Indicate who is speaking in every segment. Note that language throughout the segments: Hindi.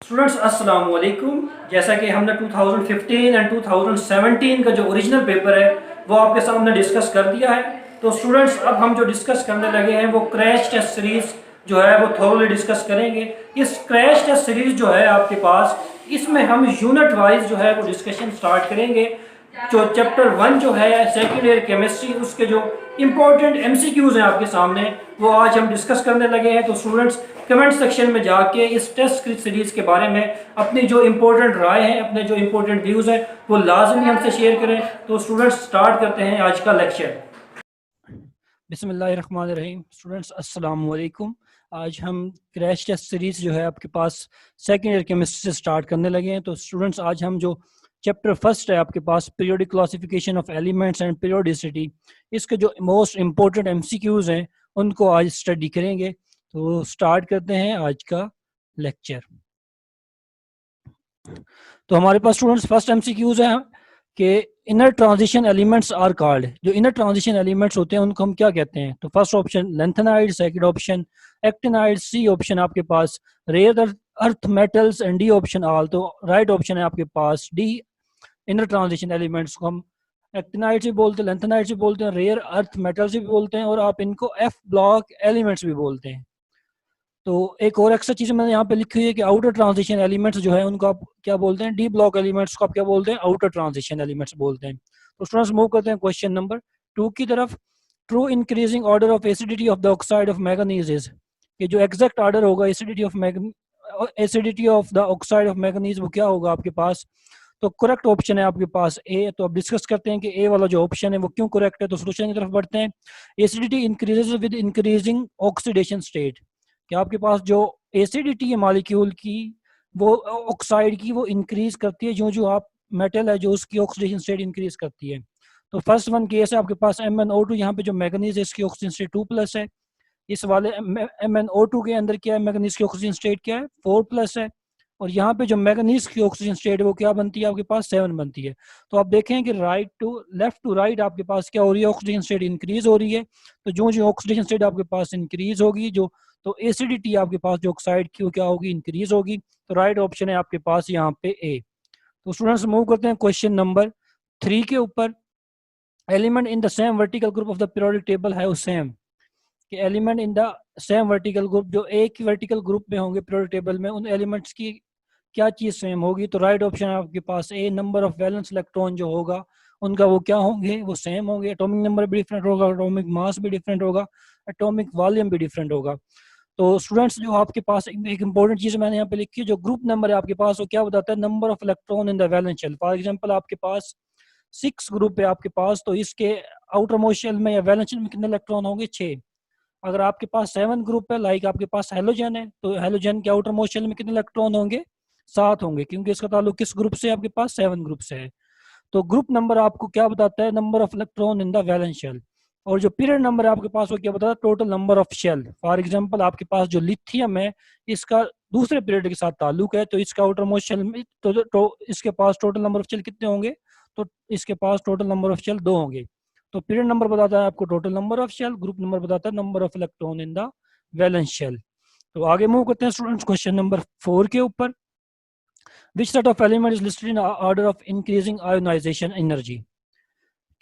Speaker 1: स्टूडेंट्स अस्सलाम-ओ-अलैकुम। जैसा कि हमने 2015 एंड 2017 का जो ओरिजिनल पेपर है वो आपके सामने डिस्कस कर दिया है। तो स्टूडेंट्स अब हम जो डिस्कस करने लगे हैं वो क्रैश टेस्ट सीरीज जो है वो थोरोली डिस्कस करेंगे। इस क्रैश टेस्ट सीरीज जो है आपके पास, इसमें हम यूनिट वाइज जो है वो डिस्कशन स्टार्ट करेंगे। जो चैप्टर 1 जो है सेकेंड ईयर केमिस्ट्री, उसके जो इंपॉर्टेंट एमसीक्यूज हैं आपके सामने वो आज हम डिस्कस करने लगे हैं। तो स्टूडेंट्स कमेंट सेक्शन में जाके इस टेस्ट सीरीज के बारे में अपनी जो इंपॉर्टेंट राय है, अपने जो इंपॉर्टेंट व्यूज़ हैं वो लाजमी हमसे शेयर करें। तो स्टूडेंट्स स्टार्ट करते हैं आज का लेक्चर। बिस्मिल्लाहिर्रहमानिर्रहीम। स्टूडेंट्स अस्सलाम वालेकुम। आज हम क्रैश टेस्ट सीरीज जो है आपके पास सेकेंड ईयर केमिस्ट्री से स्टार्ट करने लगे हैं। तो स्टूडेंट्स आज हम जो चैप्टर फर्स्ट है आपके पास periodic classification of elements and periodicity, इसके जो मोस्ट इंपॉर्टेंट एमसीक्यूज हैं उनको आज स्टडी करेंगे। तो स्टार्ट करते हैं आज का लेक्चर। तो हमारे पास स्टूडेंट्स फर्स्ट एमसीक्यूज है कि inner transition elements are called. जो इनर ट्रांजिशन एलिमेंट्स होते हैं उनको हम क्या कहते हैं? तो first option lanthanide, second option actinide, C option आपके पास rare earth metals and D option all. तो राइट ऑप्शन है आपके पास डी। इनर ट्रांजिशन एलिमेंट्स को हम एक्टिनाइड से बोलते हैं, लेंथेनाइड से बोलते हैं, रेयर अर्थ मेटल से भी बोलते हैं और आप इनको एफ ब्लॉक एलिमेंट्स भी बोलते हैं। तो एक और एक्स्ट्रा चीज मैंने यहाँ पे लिखी हुई है कि आउटर ट्रांजिशन एलिमेंट्स जो है उनको आप क्या बोलते हैं? डी ब्लॉक एलिमेंट्स को आप क्या बोलते हैं? आउटर ट्रांजिशन एलिमेंट्स बोलते हैं। तो स्टूडेंट्स मूव करते हैं क्वेश्चन नंबर 2 की तरफ। True increasing order of acidity of the oxide of manganese is. कि जो एग्जैक्ट ऑर्डर होगा acidity of the oxide of manganese वो क्या होगा आपके पास? तो करेक्ट ऑप्शन है आपके पास ए। तो अब डिस्कस करते हैं कि ए वाला जो ऑप्शन है वो क्यों करेक्ट है। तो सोल्यूशन की तरफ बढ़ते हैं। Acidity increases with increasing oxidation state. कि आपके पास जो एसिडिटी है मॉलिक्यूल की, वो ऑक्साइड की, वो इंक्रीज करती है जो जो आप मेटल है जो उसकी ऑक्सीडेशन स्टेट इंक्रीज करती है। तो फर्स्ट वन केस है आपके पास MnO2, यहाँ पे जो मैग्नीज है इसकी ऑक्सीजन स्टेट 2+ है। इस वाले MnO2 के अंदर क्या है? मैग्नीज की ऑक्सीजन स्टेट क्या है? 4+ है। और यहाँ पे जो मैग्नीज की ऑक्सीजन स्टेट है वो क्या बनती है आपके पास? 7 बनती है। तो आप देखें कि लेफ्ट टू राइट आपके पास क्या हो रही है? ऑक्सीजन स्टेट इंक्रीज हो रही है। तो जो जो ऑक्सीजन स्टेट आपके पास इंक्रीज होगी, जो तो एसिडिटी आपके पास जो ऑक्साइड की वो क्या होगी? इंक्रीज होगी। तो राइट ऑप्शन है आपके पास यहाँ पे ए। तो स्टूडेंट्स मूव करते हैं क्वेश्चन नंबर 3 के ऊपर। Element in the same vertical group of the periodic table है सेम। कि element in the same vertical group, जो एक ही वर्टिकल ग्रुप में होंगे पीरियोडिक टेबल में, उन एलिमेंट्स की क्या चीज सेम होगी? तो राइट ऑप्शन है आपके पास ए। नंबर ऑफ वैलेंस इलेक्ट्रॉन जो होगा उनका वो क्या होंगे? वो सेम होंगे। एटॉमिक नंबर भी डिफरेंट होगा, एटॉमिक मास भी डिफरेंट होगा, एटॉमिक वॉल्यूम भी डिफरेंट होगा। तो स्टूडेंट्स जो आपके पास एक इंपॉर्टेंट चीज मैंने यहाँ पे लिखी है, जो ग्रुप नंबर है आपके पास वो क्या बताता है? Number of electron in the valence shell. For example आपके पास 6 ग्रुप है आपके पास, तो इसके आउटर मोस्ट शेल में या वैलेंस शेल में कितने इलेक्ट्रॉन होंगे? 6। अगर आपके पास 7 ग्रुप है, लाइक आपके पास हेलोजन है, तो हेलोजन के आउटर मोस्ट शेल में कितने इलेक्ट्रॉन होंगे? 7 होंगे, क्योंकि इसका ताल्लुक किस ग्रुप से? आपके पास 7 ग्रुप से है। तो ग्रुप नंबर आपको क्या बताता है? Number of electron in the valence shell. और जो पीरियड नंबर है आपके पास वो क्या बताता है? Total number of shell. For example आपके पास जो लिथियम है, इसका दूसरे पीरियड के साथ ताल्लुक है, तो इसका आउटर मोस्ट शेल में तो इसके पास टोटल नंबर ऑफ शेल कितने होंगे? तो इसके पास टोटल नंबर ऑफ शेल 2 होंगे। तो पीरियड नंबर बताता है आपको total number of shell, group number बताता है number of electron in the valence shell. तो आगे मूव करते हैं स्टूडेंट्स क्वेश्चन नंबर 4 के ऊपर। Which set of element is listed in order of increasing ionisation energy.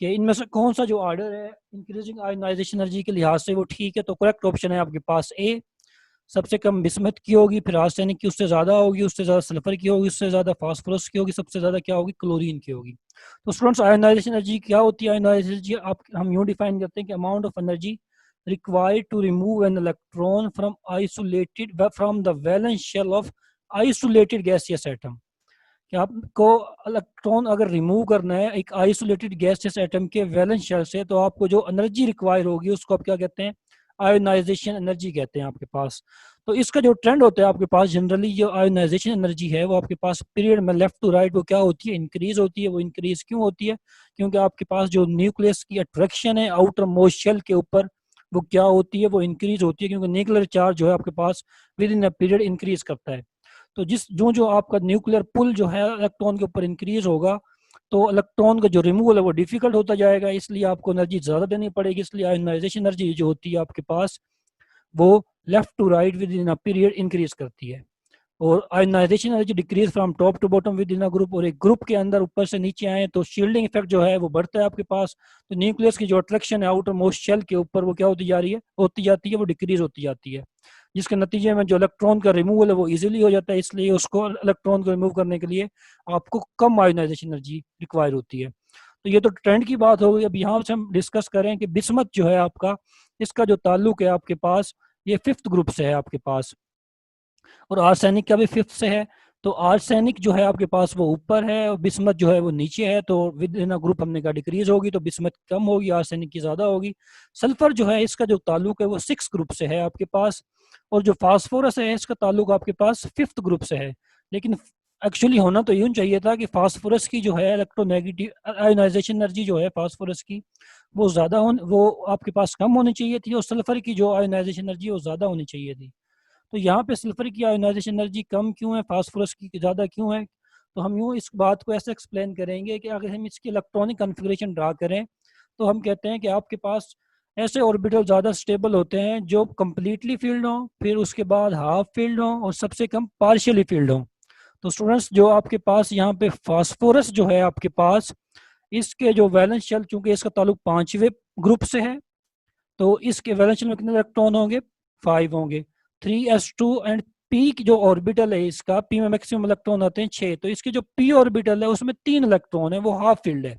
Speaker 1: कि इनमें से कौन सा जो ऑर्डर है इंक्रीजिंग आयोनाइजेशन एनर्जी के लिहाज से वो ठीक है? तो करेक्ट ऑप्शन है आपके पास ए। सबसे कम बिस्मथ की होगी, फिर आर्सेनिक की उससे ज्यादा होगी, उससे ज्यादा सल्फर की होगी, उससे ज्यादा फास्फोरस की होगी, सबसे ज्यादा क्या होगी? क्लोरीन की होगी। तो स्टूडेंट्स आयोनाइजेशन एनर्जी क्या होती है? आयोनाइजेशन एनर्जी आप हम यूं डिफाइन करते हैं कि amount of energy required to remove an electron from the valence shell of isolated gaseous atom. कि आपको इलेक्ट्रॉन अगर रिमूव करना है एक आइसोलेटेड गैसियस एटम के वैलेंस शेल से, तो आपको जो एनर्जी रिक्वायर होगी उसको आप क्या कहते हैं? आयोनाइजेशन एनर्जी कहते हैं आपके पास। तो इसका जो ट्रेंड होता है आपके पास, जनरली जो आयोनाइजेशन एनर्जी है वो आपके पास पीरियड में लेफ्ट टू राइट वो क्या होती है? इंक्रीज होती है। वो इंक्रीज क्यों होती है? क्योंकि आपके पास जो न्यूक्लियस की अट्रैक्शन है आउटर मोस्ट शेल के ऊपर वो क्या होती है? वो इंक्रीज होती है, क्योंकि न्यूक्लियर चार्ज जो है आपके पास within a period increase करता है। तो जो जो आपका न्यूक्लियर पुल जो है इलेक्ट्रॉन के ऊपर इंक्रीज होगा, तो इलेक्ट्रॉन का जो रिमूवल है वो डिफिकल्ट होता जाएगा, इसलिए आपको एनर्जी ज्यादा देनी पड़ेगी। इसलिए आयोनाइजेशन एनर्जी जो होती है आपके पास वो left to right within a period increase करती है। और ionization energy decrease from top to bottom within a group, और एक ग्रुप के अंदर ऊपर से नीचे आए तो शील्डिंग इफेक्ट जो है वो बढ़ता है आपके पास। तो न्यूक्लियस की जो अट्रैक्शन है आउटर मोस्ट शेल के ऊपर वो क्या होती जाती है वो डिक्रीज होती जाती है, जिसके नतीजे में जो इलेक्ट्रॉन का रिमूवल है वो इजीली हो जाता है। इसलिए उसको इलेक्ट्रॉन को रिमूव करने के लिए आपको कम आयोनाइजेशन एनर्जी रिक्वायर होती है। तो ये तो ट्रेंड की बात हो गई। अब यहाँ से हम डिस्कस करें कि बिस्मथ जो है आपका, इसका जो ताल्लुक है आपके पास ये फिफ्थ ग्रुप से है आपके पास, और आर्सेनिक का भी फिफ्थ से है। तो आर्सेनिक जो है आपके पास वो ऊपर है और बिस्मथ जो है वो नीचे है। तो विद इन ग्रुप हमने कहा डिक्रीज होगी, तो बिस्मथ कम होगी, आर्सेनिक की ज्यादा होगी। सल्फर जो है इसका जो ताल्लुक है वो सिक्स ग्रुप से है आपके पास, और जो फास्फोरस है इसका ताल्लुक आपके पास फिफ्थ ग्रुप से है। लेकिन एक्चुअली होना तो यूं चाहिए था कि फास्फोरस की जो है इलेक्ट्रोनेगेटिव आयोनाइजेशन एनर्जी जो है फास्फोरस की वो आपके पास कम होनी चाहिए थी, और सल्फर की जो आयोनाइजेशन एनर्जी वो ज्यादा होनी चाहिए थी। तो यहाँ पे सल्फर की आयोनाइजेशन एनर्जी कम क्यों है, फास्फोरस की ज़्यादा क्यों है? तो हम यूँ इस बात को ऐसे एक्सप्लेन करेंगे कि अगर हम इसकी इलेक्ट्रॉनिक कन्फिग्रेशन ड्रा करें तो हम कहते हैं कि आपके पास ऐसे ऑर्बिटल ज़्यादा स्टेबल होते हैं जो कम्प्लीटली फील्ड हों, फिर उसके बाद हाफ फील्ड हों, और सबसे कम पार्शियली फील्ड हों। तो स्टूडेंट्स जो आपके पास यहाँ पे फास्फोरस जो है आपके पास, इसके जो वैलेंस शेल, चूंकि इसका ताल्लुक पांचवें ग्रुप से है, तो इसके वैलेंस शेल में कितने इलेक्ट्रॉन होंगे? 5 होंगे। 3s2 एंड पी की जो ऑर्बिटल है इसका, पी में मैक्सिमम इलेक्ट्रॉन आते हैं 6, तो इसके जो पी ऑर्बिटल है उसमें 3 इलेक्ट्रॉन है, वो हाफ फील्ड है।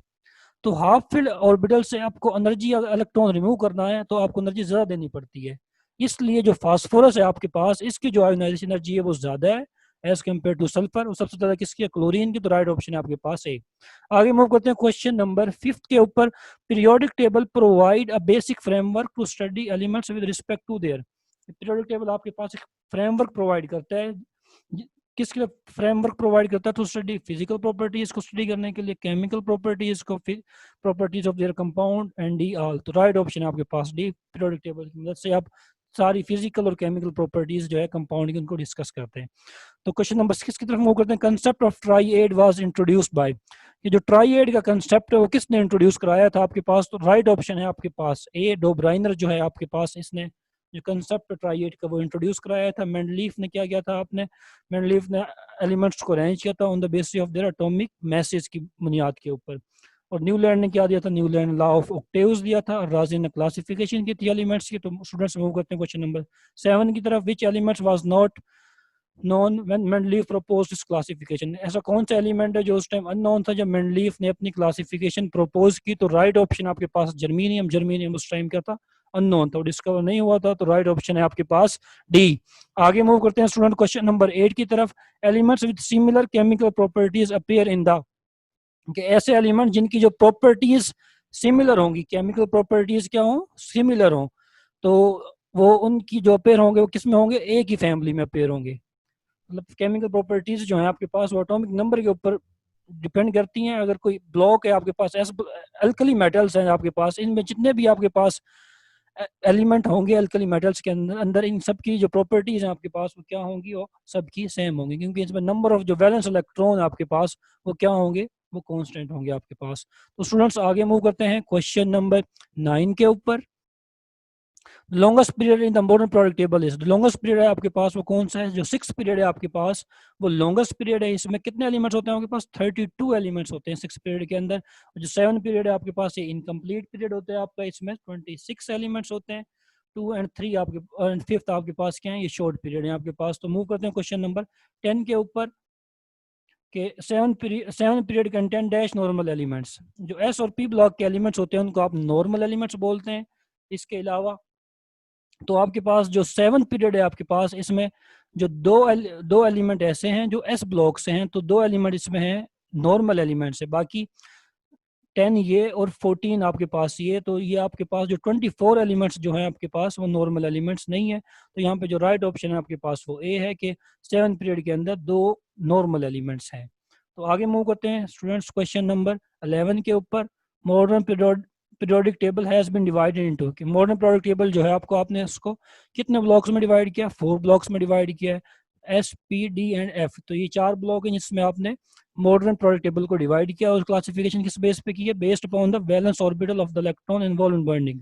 Speaker 1: तो हाफ फील्ड ऑर्बिटल से आपको एनर्जी इलेक्ट्रॉन रिमूव करना है तो आपको एनर्जी ज्यादा देनी पड़ती है। इसलिए जो फास्फोरस है आपके पास, इसकी जो आयोनाइजेशन एनर्जी है वो ज्यादा है एज कम्पेयर टू सल्फर। और सबसे ज्यादा किसकी है? क्लोरीन की। तो राइट ऑप्शन है आपके पास है। आगे मूव करते हैं क्वेश्चन नंबर 5 के ऊपर। Periodic table provide a basic framework to study elements with respect to their. Periodic table आपके पास एक फ्रेमवर्क प्रोवाइड करता है, किसके लिए फ्रेमवर्क प्रोवाइड करता है? टू स्टडी फिजिकल प्रॉपर्टीज को स्टडी करने के लिए, केमिकल प्रॉपर्टीज को, properties of their compound and D all. तो राइट ऑप्शन है आपके पास डी। पीरियोडिक टेबल की मदद से आप सारी फिजिकल और केमिकल प्रॉपर्टीज जो है कंपाउंड की उनको डिस्कस करते हैं। तो क्वेश्चन नंबर 6 की तरफ मूव करते हैं। Concept of triad was introduced by. ये जो ट्राइएड का कंसेप्ट है वो किसने इंट्रोड्यूस कराया था आपके पास? तो राइट ऑप्शन है आपके पास ए, डोब्राइनर जो है आपके पास, इसने जो कंसेप्ट ट्राइएड का वो इंट्रोड्यूस कराया था। मेंडलीफ ने क्या किया था? आपने मेंडलीफ ने एलिमेंट्स को अरेंज किया था on the basis of their atomic message की बुनियाद के ऊपर। और न्यूलैंड ने क्या दिया था? न्यूलैंड लॉ ऑफ ऑक्टेव्स दिया था, और राजी ने क्लासिफिकेशन की थी एलिमेंट्स की। तो स्टूडेंट्स मूव करते हैं क्वेश्चन नंबर 7 की तरफ। विच elements was not non when Mendeleev proposed this classification. ऐसा कौन सा एलिमेंट है जो उस टाइम अननोन था जब मेंडलीफ ने अपनी क्लासिफिकेशन प्रपोज की? तो राइट ऑप्शन आपके पास जर्मीनियम। जर्मीनियम उस टाइम क्या था? अननोन था, डिस्कवर नहीं हुआ था। तो राइट ऑप्शन है आपके पास डी। आगे मूव करते हैं स्टूडेंट क्वेश्चन नंबर 8 की तरफ। Elements with similar chemical properties appear in the, कि ऐसे एलिमेंट जिनकी जो प्रॉपर्टीज सिमिलर होंगी, केमिकल प्रॉपर्टीज क्या हो? सिमिलर हो, तो वो उनकी जो अपेयर होंगे वो किस में होंगे? एक ही फैमिली में अपेयर होंगे। मतलब केमिकल प्रॉपर्टीज जो है आपके पास वो एटॉमिक नंबर के ऊपर डिपेंड करती हैं। अगर कोई ब्लॉक है आपके पास, अल्कली मेटल्स हैं आपके पास, इनमें जितने भी आपके पास एलिमेंट होंगे अल्कली मेटल्स के अंदर इन सब की जो प्रॉपर्टीज हैं आपके पास वो क्या होंगी? वो सबकी सेम होंगी, क्योंकि इसमें नंबर ऑफ जो वैलेंस इलेक्ट्रॉन आपके पास वो क्या होंगे? वो कांस्टेंट होंगे आपके पास। तो स्टूडेंट्स आगे मूव करते हैं क्वेश्चन नंबर 9 के ऊपर। Longest period in the modern periodic table is, longest period है आपके पास वो कौन सा है? जो 6 पीरियड है आपके पास वो लॉन्गेस्ट पीरियड है। इसमें कितने एलिमेंट्स होते हैं आपके पास? 32 एलिमेंट्स होते हैं 6 पीरियड के अंदर। जो 7 पीरियड है आपके पास ये इनकम्प्लीट पीरियड होता है आपका, इसमें 26 एलिमेंट्स होते हैं। 2 एंड 3 आपके एंड 5th आपके पास क्या है? ये शॉर्ट पीरियड है आपके पास। तो मूव करते हैं क्वेश्चन नंबर 10 के ऊपर के 7 period content dash normal elements. जो एस और पी ब्लॉक के एलिमेंट्स होते हैं उनको आप नॉर्मल एलिमेंट्स बोलते हैं। इसके अलावा तो आपके पास जो 7 पीरियड है आपके पास, इसमें जो दो एलिमेंट ऐसे हैं जो एस ब्लॉक से हैं, तो 2 एलिमेंट इसमें हैं नॉर्मल एलिमेंट्स है। बाकी 10 ये और 14 आपके पास ये, तो ये आपके पास जो 24 एलिमेंट्स जो हैं आपके पास वो नॉर्मल एलिमेंट्स नहीं है। तो यहाँ पे जो राइट ऑप्शन है आपके पास वो ए है कि 7 पीरियड के अंदर 2 नॉर्मल एलिमेंट्स हैं। तो आगे मूव करते हैं स्टूडेंट्स क्वेश्चन नंबर 11 के ऊपर। Modern periodic table has been divided into, कि मॉडर्न पीरियोडिक टेबल जो है आपको आपने उसको कितने ब्लॉक्स में डिवाइड किया? 4 ब्लॉक्स में डिवाइड किया है, S P D and F. तो ये 4 ब्लॉक हैं जिसमें आपने मॉडर्न पीरियोडिक टेबल को डिवाइड किया। और क्लासिफिकेशन किस बेस पे की है? Based upon the valence orbital of the electron involve in bonding.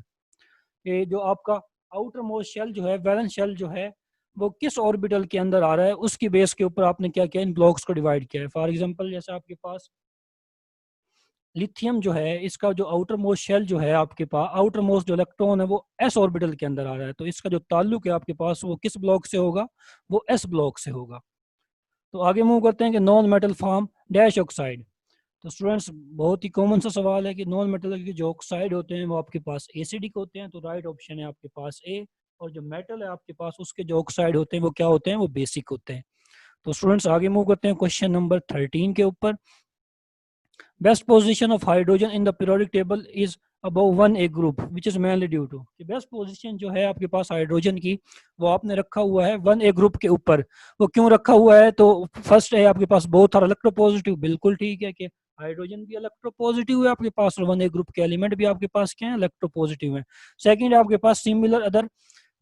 Speaker 1: ये जो आपका आउटर मोस्ट शेल जो है, वैलेंस शेल जो है, वो किस ऑर्बिटल के अंदर आ रहा है उसकी बेस के ऊपर आपने क्या किया, इन ब्लॉक्स को डिवाइड किया है। फॉर एग्जांपल जैसे आपके पास लिथियम जो है, इसका जो आउटर मोस्ट शेल जो है आपके पास, आउटर मोस्ट जो इलेक्ट्रॉन है वो एस ऑर्बिटल के अंदर आ रहा है, तो इसका जो ताल्लुक है आपके पास वो किस ब्लॉक से होगा, वो एस ब्लॉक से होगा। तो आगे मूव करते हैं कि non metal form dash oxide. तो स्टूडेंट्स बहुत ही कॉमन सा सवाल है कि नॉन मेटल के जो ऑक्साइड होते हैं वो आपके पास एसिडिक होते हैं, तो राइट ऑप्शन है आपके पास ए। और जो मेटल है आपके पास उसके जो ऑक्साइड होते हैं वो क्या होते हैं, वो बेसिक होते हैं। तो स्टूडेंट्स आगे मूव करते हैं क्वेश्चन नंबर 13 के ऊपर। Best position of hydrogen in the periodic table is above 1A group which is mainly due to, कि बेस्ट पोजीशन जो है आपके पास हाइड्रोजन की वो आपने रखा हुआ है 1A ग्रुप के ऊपर। वो क्यों रखा हुआ है, तो फर्स्ट है आपके पास बोथ आर इलेक्ट्रोपॉजिटिव, बिल्कुल ठीक है कि हाइड्रोजन भी इलेक्ट्रोपॉजिटिव है आपके पास और 1A ग्रुप के एलिमेंट भी आपके पास क्या है, इलेक्ट्रोपॉजिटिव है। सेकंड है आपके पास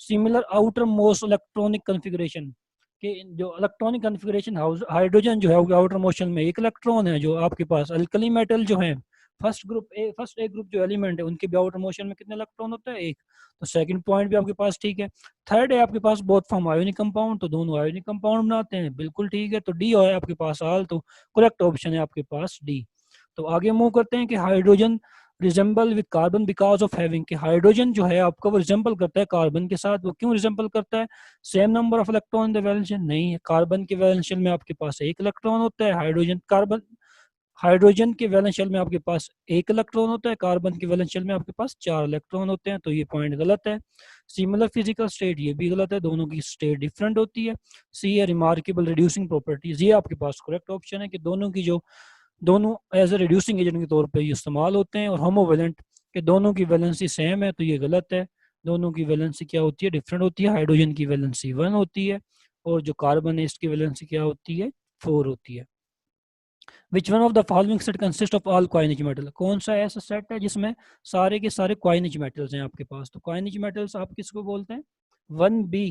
Speaker 1: similar outermost electronic configuration, कि जो इलेक्ट्रॉनिक कॉन्फ़िगरेशन हाइड्रोजन जो है वो आउटर मोशन में एक इलेक्ट्रॉन है, जो आपके पास अल्कली मेटल जो है फर्स्ट ए ग्रुप जो एलिमेंट है उनके भी आउटर मोशन में कितने इलेक्ट्रॉन होता है, एक। तो सेकंड पॉइंट भी आपके पास ठीक है। थर्ड है आपके पास बोथ फॉर्म आयोनिक कंपाउंड, तो दोनों आयोनिक कंपाउंड बनाते हैं, बिल्कुल ठीक है। तो डी है आपके पास आल, तो करेक्ट ऑप्शन है आपके पास डी। तो आगे मूव करते हैं कि hydrogen resemble with carbon because of having, कि हाइड्रोजन जो है आपका वो रिजेंबल करता है कार्बन के साथ, वो क्यों रिजेंबल करता है, same number of electron in the valence shell, नहीं है। कार्बन के वैलेंस शेल में आपके पास एक इलेक्ट्रॉन होता है, हाइड्रोजन के वैलेंस शेल में आपके पास एक इलेक्ट्रॉन होता है, कार्बन के वैलेंस शेल में आपके पास 4 इलेक्ट्रॉन होते हैं, तो ये पॉइंट गलत है। सिमिलर फिजिकल स्टेट, ये भी गलत है, दोनों की स्टेट डिफरेंट होती है। सी है रिमार्केबल रिड्यूसिंग प्रॉपर्टीज, ये आपके पास करेक्ट ऑप्शन है कि दोनों एज ए रिड्यूसिंग एजेंट के तौर पे ये इस्तेमाल होते हैं। और होमोवेलेंट, के दोनों की वैलेंसी सेम है, तो ये गलत है। दोनों की वैलेंसी क्या होती है, डिफरेंट होती है। हाइड्रोजन की वैलेंसी 1 होती है और जो कार्बन है इसकी वैलेंसी क्या होती है, 4 होती है। Which one of the following set consist of all coinage metal, कौन सा ऐसा सेट है जिसमें सारे के सारे क्वाइनिज मेटल्स हैं आपके पास। तो क्वाइनिज मेटल्स आप किसको बोलते हैं, 1B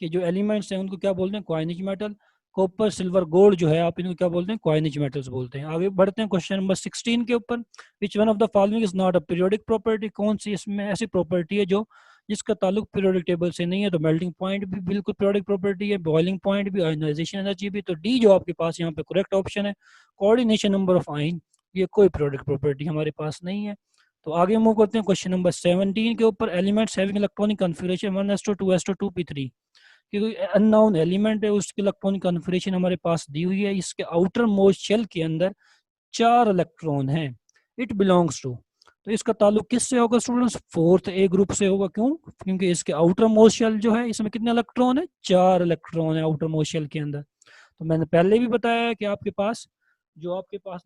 Speaker 1: के जो एलिमेंट्स हैं उनको क्या बोलते हैं, क्वाइनिज मेटल। कॉपर सिल्वर गोल्ड जो है आप इनको क्या बोलते हैं, क्वाइनिज मेटल्स बोलते हैं। आगे बढ़ते हैं क्वेश्चन नंबर 16 के ऊपर। विच one of the following is not a periodic property, कौन सी इसमें ऐसी प्रॉपर्टी है जो जिसका ताल्लुक पीरियोडिक टेबल से नहीं है। तो मेल्टिंग पॉइंट भी बिल्कुल पीरियोडिक प्रॉपर्टी है, बॉइलिंग पॉइंट भी, आयोनाइजेशन एनर्जी भी। तो डी जो आपके पास यहाँ पे करेक्ट ऑप्शन है। कोऑर्डिनेशन नंबर ऑफ आयन, ये कोई पीरियोडिक प्रॉपर्टी हमारे पास नहीं है। तो आगे मूव करते हैं क्वेश्चन नंबर 17 के ऊपर। Elements having electronic configuration 1s2 2s2 2p3, क्योंकि अननोन एलिमेंट है उसकी इलेक्ट्रॉनिक कॉन्फ़िगरेशन हमारे पास दी हुई है। इसके आउटर मोस्ट शेल के अंदर 4 इलेक्ट्रॉन हैं। इट बिलोंग्स टू, तो इसका ताल्लुक किससे होगा स्टूडेंट्स, 4th A ग्रुप से होगा। क्यों, क्योंकि इसके आउटर मोस्ट शेल जो है इसमें कितने इलेक्ट्रॉन है, 4 इलेक्ट्रॉन है आउटर मोस्ट शेल के अंदर। तो मैंने पहले भी बताया है कि आपके पास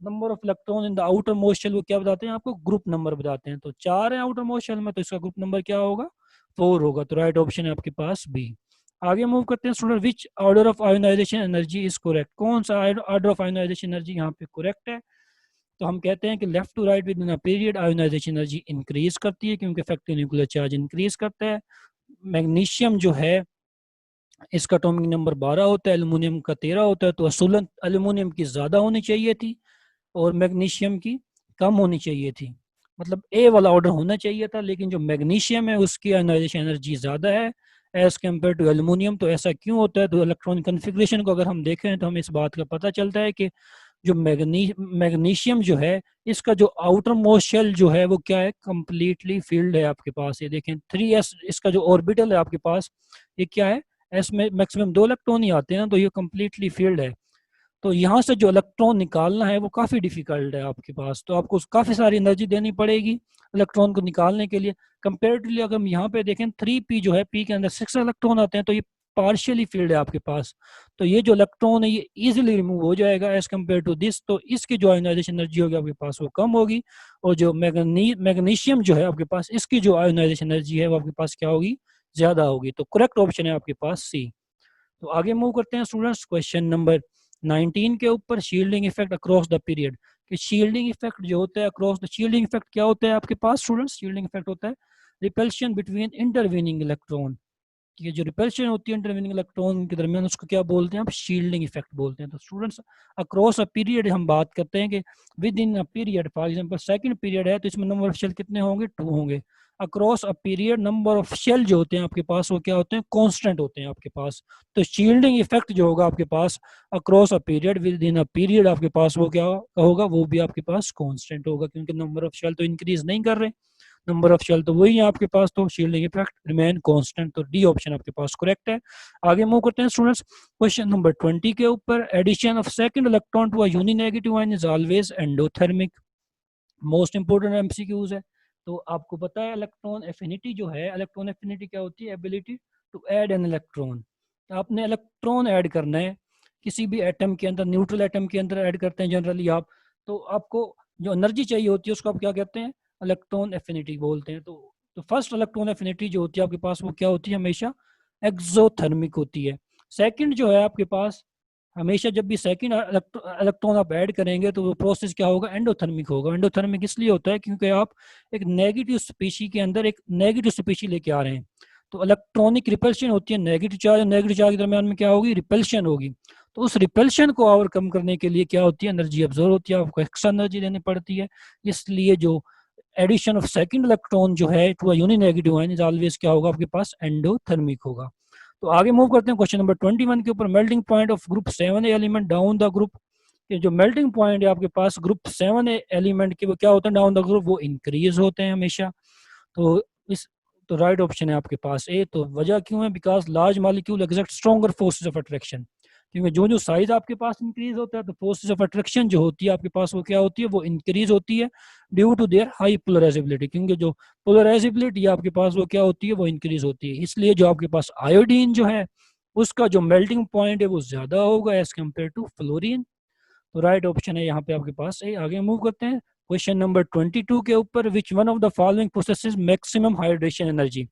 Speaker 1: number of electron in the outermost shell वो क्या बताते हैं आपको, ग्रुप नंबर बताते हैं। तो 4 है आउटर मोस्ट शेल में, तो इसका ग्रुप नंबर क्या होगा, 4 होगा। तो राइट ऑप्शन है आपके पास बी। आगे मूव करते हैं student, which order of ionization energy is correct, कौन सा ऑर्डर ऑफ आयोनाइजेशन एनर्जी यहाँ पे करेक्ट है। तो हम कहते हैं कि left to right within a period ionization energy increase करती है, क्योंकि इफेक्टिव न्यूक्लियर चार्ज इंक्रीज करता है। मैग्नीशियम जो है इसका एटॉमिक नंबर 12 होता है, एल्यूमिनियम का 13 होता है, तो असूलन एल्यूमिनियम की ज़्यादा होनी चाहिए थी और मैग्नीशियम की कम होनी चाहिए थी। मतलब ए वाला ऑर्डर होना चाहिए था, लेकिन जो मैग्नीशियम है उसकी आयोनाइजेशन एनर्जी ज़्यादा है एज कम्पेयर टू एल्यूमिनियम। तो ऐसा क्यों होता है, तो इलेक्ट्रॉनिक कन्फिग्रेशन को अगर हम देखें तो हमें इस बात का पता चलता है कि जो मैग्नीशियम जो है इसका जो आउटर मोस्ट शेल जो है वो क्या है, कंप्लीटली फील्ड है आपके पास। ये देखें 3s इसका जो ऑर्बिटल है आपके पास, ये क्या है, एस में मैक्सिमम 2 इलेक्ट्रॉन ही आते हैं ना, तो ये कंप्लीटली फील्ड है। तो यहाँ से जो इलेक्ट्रॉन निकालना है वो काफ़ी डिफिकल्ट है आपके पास, तो आपको काफ़ी सारी एनर्जी देनी पड़ेगी इलेक्ट्रॉन को निकालने के लिए। कंपेरेटिवली अगर हम यहाँ पे देखें 3p जो है, p के अंदर 6 इलेक्ट्रॉन आते हैं, तो ये पार्शियली फील्ड है आपके पास। तो ये जो इलेक्ट्रॉन है ये इजीली रिमूव हो जाएगा एज कम्पेयर टू दिस, तो इसकी जो आयोनाइजेशन एनर्जी होगी आपके पास वो कम होगी। और जो मैग्नीशियम जो है आपके पास, इसकी जो आयोनाइजेशन एनर्जी है वो आपके पास क्या होगी, ज़्यादा होगी। तो करेक्ट ऑप्शन है आपके पास सी। तो आगे मूव करते हैं स्टूडेंट्स क्वेश्चन नंबर 19 के ऊपर। Shielding effect across the period, कि शील्डिंग इफेक्ट जो होता है अक्रॉस द, शील्डिंग इफेक्ट क्या होता है आपके पास स्टूडेंट्स, शील्डिंग इफेक्ट होता है रिपल्शन बिटवीन इंटरवीनिंग इलेक्ट्रॉन। ये जो रिपल्शन होती है इंटरवीनिंग इलेक्ट्रॉन के दरमियान उसको क्या बोलते हैं, आप शील्डिंग इफेक्ट बोलते हैं। तो स्टूडेंट्स अक्रॉस अ पीरियड हम बात करते हैं कि with in a period, for example second period है तो इसमें नंबर ऑफ शेल कितने होंगे, 2 होंगे। Across a period number of shell जो होते हैं आपके पास वो क्या होते हैं, कांस्टेंट होते हैं आपके पास। तो शील्डिंग इफेक्ट जो होगा आपके पास across a period within a period आपके पास वो क्या होगा, वो भी आपके पास कांस्टेंट होगा, क्योंकि नंबर ऑफ शेल तो इंक्रीज नहीं कर रहे, नंबर ऑफ शेल तो वही है आपके पास, तो शील्डिंग इफेक्ट रिमेन कांस्टेंट। तो डी ऑप्शन आपके पास करेक्ट है। आगे मूव करते हैं स्टूडेंट्स क्वेश्चन नंबर 20 के ऊपर। Addition of second electron to a uni negative ion is always endothermic. Most important MCQs है। तो आपको पता है इलेक्ट्रॉन एफिनिटी जो है, इलेक्ट्रॉन एफिनिटी क्या होती है, ability to add an electron. आपने इलेक्ट्रॉन ऐड करना है किसी भी एटम के अंदर, न्यूट्रल एटम के अंदर ऐड करते हैं जनरली आप, तो आपको जो एनर्जी चाहिए होती है उसको आप क्या कहते हैं, इलेक्ट्रॉन एफिनिटी बोलते हैं। तो फर्स्ट इलेक्ट्रॉन एफिनिटी जो होती है आपके पास वो क्या होती है, हमेशा एक्सोथर्मिक होती है। सेकंड जो है आपके पास, हमेशा जब भी सेकंड इलेक्ट्रॉन आप ऐड करेंगे तो वो प्रोसेस क्या होगा, एंडोथर्मिक होगा। एंडोथर्मिक इसलिए होता है क्योंकि आप एक नेगेटिव स्पीशी के अंदर एक नेगेटिव स्पीशी लेके आ रहे हैं, तो इलेक्ट्रॉनिक रिपल्शन होती है, नेगेटिव चार्ज और नेगेटिव चार्ज के दरमियान में क्या होगी, रिपल्शन होगी। तो उस रिपल्शन को ओवरकम करने के लिए क्या होती है, एनर्जी अब्जॉर्ब होती है, आपको एक्स्ट्रा एनर्जी देनी पड़ती है। इसलिए जो एडिशन ऑफ सेकंड इलेक्ट्रॉन जो है to a uni negative ion is always क्या होगा आपके पास, एंडोथर्मिक होगा। तो आगे मूव करते हैं क्वेश्चन नंबर 21 के ऊपर। Melting point of group 7 element down the group, के जो मेल्टिंग पॉइंट है आपके पास ग्रुप 7 एलिमेंट के वो क्या होते हैं, डाउन द ग्रुप वो इंक्रीज होते हैं हमेशा। तो इस तो राइट ऑप्शन है आपके पास ए। तो वजह क्यों है, because large molecule exert stronger forces of attraction, क्योंकि जो जो साइज आपके पास इंक्रीज होता है तो फोर्सेस ऑफ अट्रैक्शन जो होती है आपके पास वो क्या होती है, वो इंक्रीज होती है due to their high polarizability, क्योंकि जो पोलराइजेबिलिटी आपके पास वो क्या होती है, वो इंक्रीज होती है। इसलिए जो आपके पास आयोडीन जो है उसका जो मेल्टिंग पॉइंट है वो ज्यादा होगा एज कम्पेयर टू फ्लोरीन। तो राइट ऑप्शन है यहाँ पे आपके पास ए। आगे मूव करते हैं क्वेश्चन नंबर 22 के ऊपर। विच one of the following processes maximum hydration energy,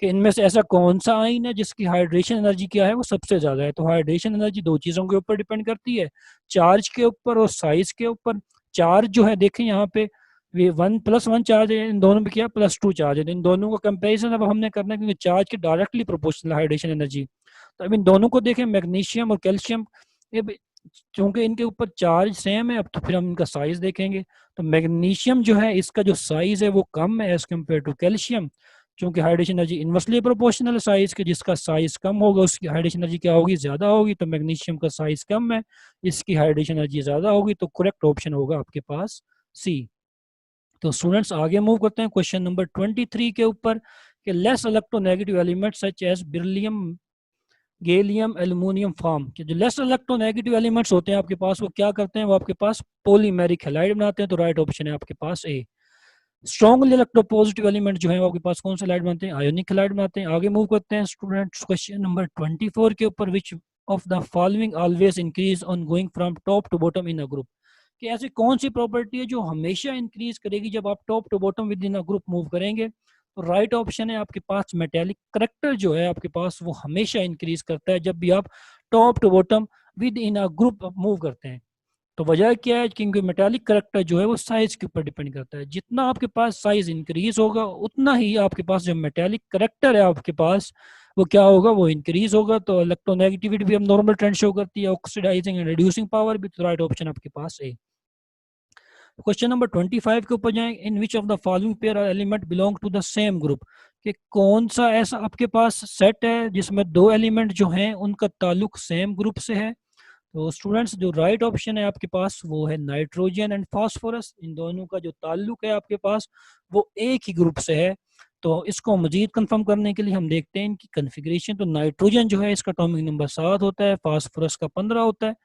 Speaker 1: कि इनमें से ऐसा कौन सा आइन है जिसकी हाइड्रेशन एनर्जी क्या है, वो सबसे ज्यादा है। तो हाइड्रेशन एनर्जी दो चीजों के ऊपर डिपेंड करती है, चार्ज के ऊपर और साइज के ऊपर। चार्ज जो है देखें यहाँ पे ये 1+1 चार्ज है, इन दोनों में क्या +2 चार्ज है, इन दोनों का कंपैरिजन अब हमने करना है क्योंकि चार्ज के डायरेक्टली प्रोपोर्शनल हाइड्रेशन एनर्जी। तो अब इन दोनों को देखें, मैग्नीशियम और कैल्शियम, ये चूंकि इनके ऊपर चार्ज सेम है, अब तो फिर हम इनका साइज देखेंगे। तो मैग्नीशियम जो है इसका जो साइज है वो कम है एज कम्पेयर टू कैल्शियम, क्योंकि hydration energy inversely proportional size के, जिसका साइज कम होगा उसकी हाइड्रेशन एनर्जी क्या होगी, ज्यादा होगी। तो मैग्नीशियम का साइज कम है, इसकी हाइड्रेशन एनर्जी ज्यादा होगी। तो करेक्ट ऑप्शन होगा आपके पास सी। तो स्टूडेंट्स आगे मूव करते हैं क्वेश्चन नंबर 23 के ऊपर, कि less electronegative element such as beryllium, gallium, aluminium form के जो लेस इलेक्ट्रोनेगेटिव एलिमेंट्स होते हैं आपके पास वो क्या करते हैं, वो आपके पास पॉलीमेरिक हैलाइड बनाते हैं। तो राइट ऑप्शन है आपके पास ए। स्ट्रॉन्गली इलेक्ट्रोपॉजिटिव एलिमेंट जो है वो आपके पास कौन सा लाइट बनाते हैं, आयोनिक लाइट बनाते हैं। आगे मूव करते हैं स्टूडेंट्स क्वेश्चन नंबर 24 के ऊपर। Which of the following always increase on going from top to bottom in a group, कि ऐसी कौन सी प्रॉपर्टी है जो हमेशा इंक्रीज करेगी जब आप top to bottom within a group move करेंगे। तो राइट ऑप्शन है आपके पास मेटेलिक करेक्टर जो है आपके पास वो हमेशा इंक्रीज करता है जब भी आप top to bottom within a group move करते हैं। तो वजह क्या है, क्योंकि मेटालिक करेक्टर जो है वो साइज के ऊपर डिपेंड करता है, जितना आपके पास साइज इंक्रीज होगा उतना ही आपके पास जो मेटालिक करेक्टर है आपके पास वो क्या होगा, वो इंक्रीज होगा। तो इलेक्ट्रोनेगेटिविटी भी हम नॉर्मल ट्रेंड शो करती है, ऑक्सीडाइजिंग एंड रिड्यूसिंग पावर भी। तो राइट ऑप्शन आपके पास है। क्वेश्चन नंबर 25 के ऊपर जाएं। In which of the following pair element belong to the same group, कि कौन सा ऐसा आपके पास सेट है जिसमें दो एलिमेंट जो हैं उनका ताल्लुक सेम ग्रुप से है। तो स्टूडेंट्स जो राइट ऑप्शन है आपके पास वो है नाइट्रोजन एंड फास्फोरस। इन दोनों का जो ताल्लुक है आपके पास वो एक ही ग्रुप से है। तो इसको मजीद कंफर्म करने के लिए हम देखते हैं इनकी कन्फिग्रेशन। तो नाइट्रोजन जो है इसका एटॉमिक नंबर 7 होता है, फास्फोरस का 15 होता है।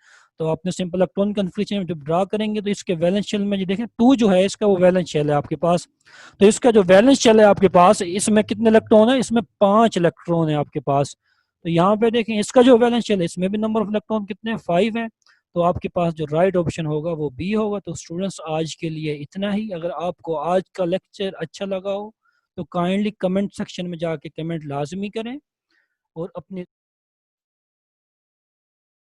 Speaker 1: तो आपने सिंपल इलेक्ट्रॉनिक कन्फिग्रेशन जब ड्रा करेंगे तो इसके वैलेंस शेल में जो देखें 2 जो है इसका वो वैलेंस शेल है आपके पास। तो इसका जो वैलेंस शेल है आपके पास इसमें कितने इलेक्ट्रॉन है, इसमें 5 इलेक्ट्रॉन है आपके पास। तो यहाँ पे देखें इसका जो वैलेंस शेल है इसमें भी नंबर ऑफ इलेक्ट्रॉन कितने 5 है। तो आपके पास जो राइट ऑप्शन होगा वो बी होगा। तो स्टूडेंट्स आज के लिए इतना ही। अगर आपको आज का लेक्चर अच्छा लगा हो तो काइंडली कमेंट सेक्शन में जाके कमेंट लाजमी करें और अपने